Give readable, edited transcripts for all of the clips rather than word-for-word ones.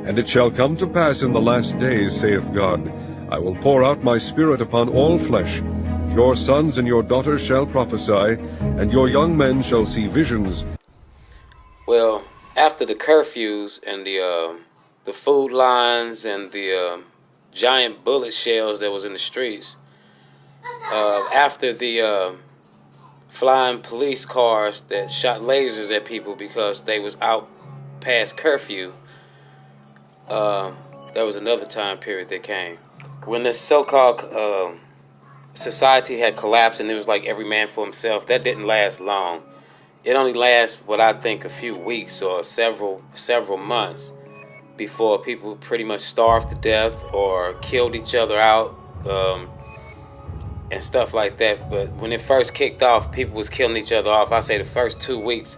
And it shall come to pass in the last days, saith God, I will pour out my Spirit upon all flesh. Your sons and your daughters shall prophesy, and your young men shall see visions. Well, after the curfews and the food lines and the giant bullet shells that was in the streets, after the flying police cars that shot lasers at people because they was out past curfew, there was another time period that came when this so-called society had collapsed and it was like every man for himself. That didn't last long. It only lasts, what I think, a few weeks or several months before people pretty much starved to death or killed each other out, and stuff like that. But when it first kicked off, people was killing each other off. I say the first 2 weeks,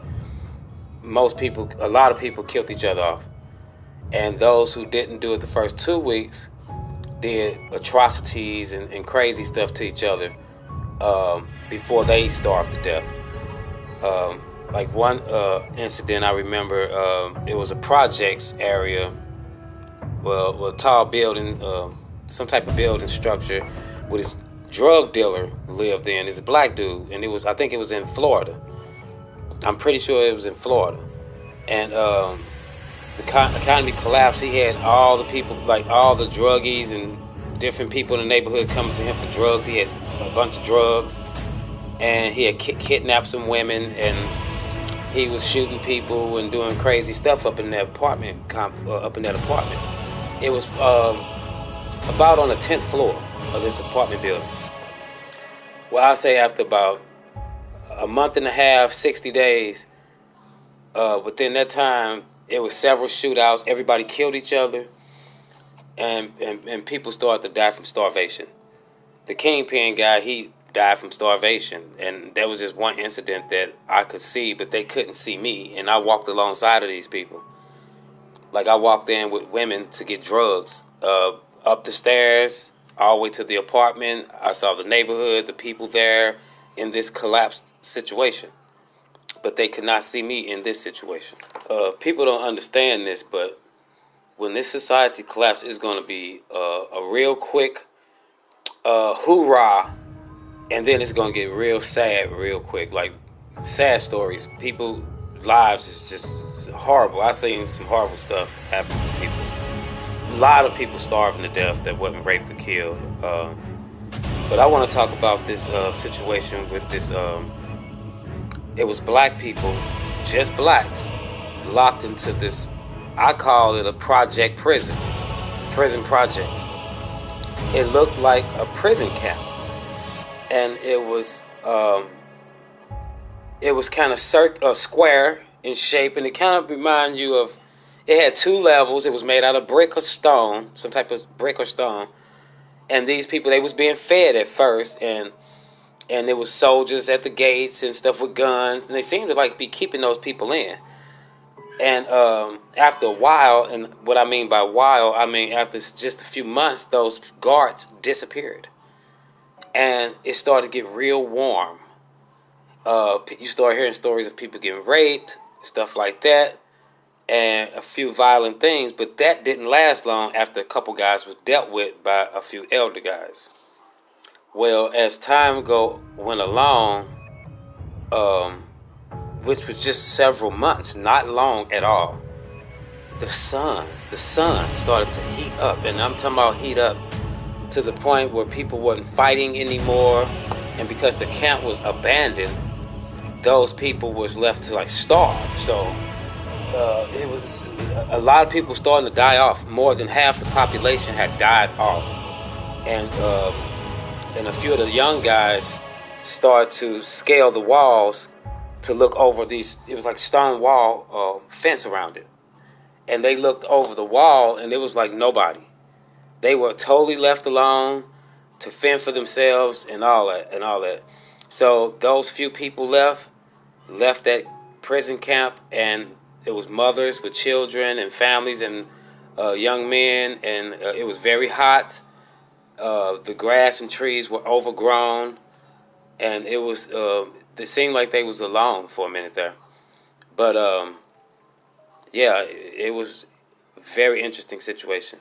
a lot of people killed each other off. And those who didn't do it the first 2 weeks did atrocities and crazy stuff to each other before they starved to death. Like one incident I remember, it was a projects area, well, a tall building, some type of building structure with this drug dealer lived in. It's a black dude, and I think it was in Florida. I'm pretty sure it was in Florida. And the economy collapsed. He had all the people, like all the druggies and different people in the neighborhood coming to him for drugs. He had a bunch of drugs, and he had kidnapped some women, and he was shooting people and doing crazy stuff up in that apartment. It was about on the 10th floor of this apartment building. Well, I say after about a month and a half, 60 days, within that time, it was several shootouts. Everybody killed each other, and people started to die from starvation. The kingpin guy, he died from starvation, and there was just one incident that I could see, but they couldn't see me, and I walked alongside of these people. Like, I walked in with women to get drugs, up the stairs, all the way to the apartment. I saw the neighborhood, the people there in this collapsed situation, but they could not see me in this situation. People don't understand this, but when this society collapses, it's going to be a real quick hoorah, and then it's going to get real sad real quick. Like, sad stories. People's lives is just horrible. I've seen some horrible stuff happen to people. A lot of people starving to death that wasn't raped or killed. But I want to talk about this situation with this. It was black people, just blacks, locked into this, I call it a project prison projects. It looked like a prison camp, and it was kind of square in shape, and it kind of reminded you of, it had 2 levels. It was made out of brick or stone, some type of brick or stone, and these people, they was being fed at first, and there was soldiers at the gates and stuff with guns, and they seemed to like be keeping those people in. And after a while, and what I mean by while, I mean after just a few months, those guards disappeared, and it started to get real warm. You start hearing stories of people getting raped, stuff like that, and a few violent things, but that didn't last long after a couple guys was dealt with by a few elder guys. Well, as time went along, which was just several months, not long at all, the sun started to heat up, and I'm talking about heat up to the point where people wasn't fighting anymore, and because the camp was abandoned, those people was left to like starve. So it was a lot of people starting to die off. More than half the population had died off, and a few of the young guys started to scale the walls to look over these. It was like stone wall fence around it, and they looked over the wall, and it was like nobody. They were totally left alone to fend for themselves and all that. So those few people left that prison camp, and it was mothers with children and families and young men, and it was very hot. The grass and trees were overgrown, and it was. It seemed like they was alone for a minute there, but yeah, it was Very interesting situation.